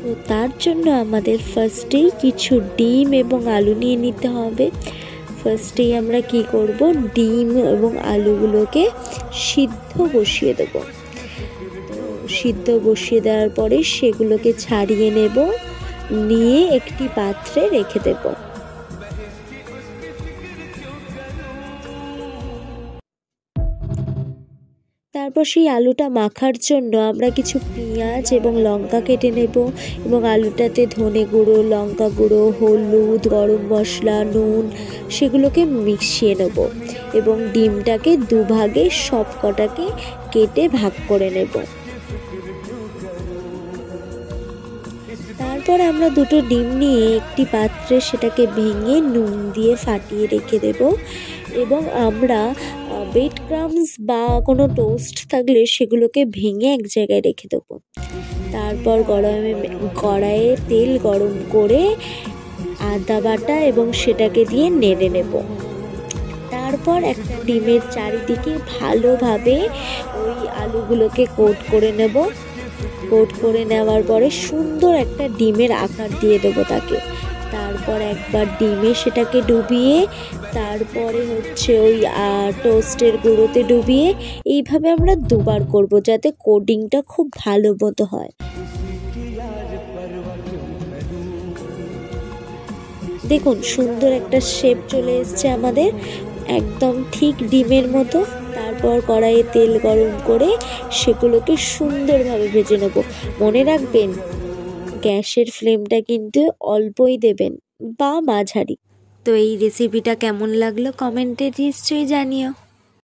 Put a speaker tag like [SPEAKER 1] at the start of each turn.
[SPEAKER 1] তো তার জন্য আমাদের ফার্স্টেই কিছু ডিম এবং আলু নিয়ে নিতে হবে। ফার্স্টেই আমরা কি করব, ডিম এবং আলুগুলোকে সিদ্ধ বসিয়ে দেব। তো সিদ্ধ বসিয়ে দেওয়ার পরে সেগুলোকে ছাড়িয়ে নেব, নিয়ে একটি পাত্রে রেখে দেব। তারপর সেই আলুটা মাখার জন্য আমরা কিছু পেঁয়াজ এবং লঙ্কা কেটে নেব এবং আলুটাতে ধনে গুঁড়ো, লঙ্কা গুঁড়ো, হলুদ, গরম মশলা, নুন সেগুলোকে মিশিয়ে নেব এবং ডিমটাকে দুভাগে সব কটাকে কেটে ভাগ করে নেব। তারপর আমরা দুটো ডিম নিয়ে একটি পাত্রে সেটাকে ভেঙে নুন দিয়ে ফাটিয়ে রেখে দেব এবং আমরা ব্রেড ক্রাম্বস বা কোনো টোস্ট থাকলে সেগুলোকে ভেঙে এক জায়গায় রেখে দেবো। তারপর কড়াইয়ে তেল গরম করে আদা বাটা এবং সেটাকে দিয়ে নেড়ে নেব। তারপর একটা ডিমের চারিদিকে ভালোভাবে ওই আলুগুলোকে কোট করে নেব। কোট করে নেওয়ার পরে সুন্দর একটা ডিমের আকার দিয়ে দেবো তাকে। তারপর একবার ডিমে সেটাকে ডুবিয়ে তারপরে ওই টোস্টের গুঁড়োতে ডুবিয়ে এইভাবে আমরা দুবার করব যাতে কোডিংটা খুব ভালো মতো হয়। দেখুন সুন্দর একটা শেপ চলে এসছে আমাদের, একদম ঠিক ডিমের মতো। তারপর কড়াইয়ে তেল গরম করে সেগুলোকে সুন্দরভাবে ভেজে নেব। মনে রাখবেন গ্যাসের ফ্লেমটা কিন্তু অল্পই দেবেন বা মাঝারি। তো এই রেসিপিটা কেমন লাগলো কমেন্টে নিশ্চয়ই জানিও।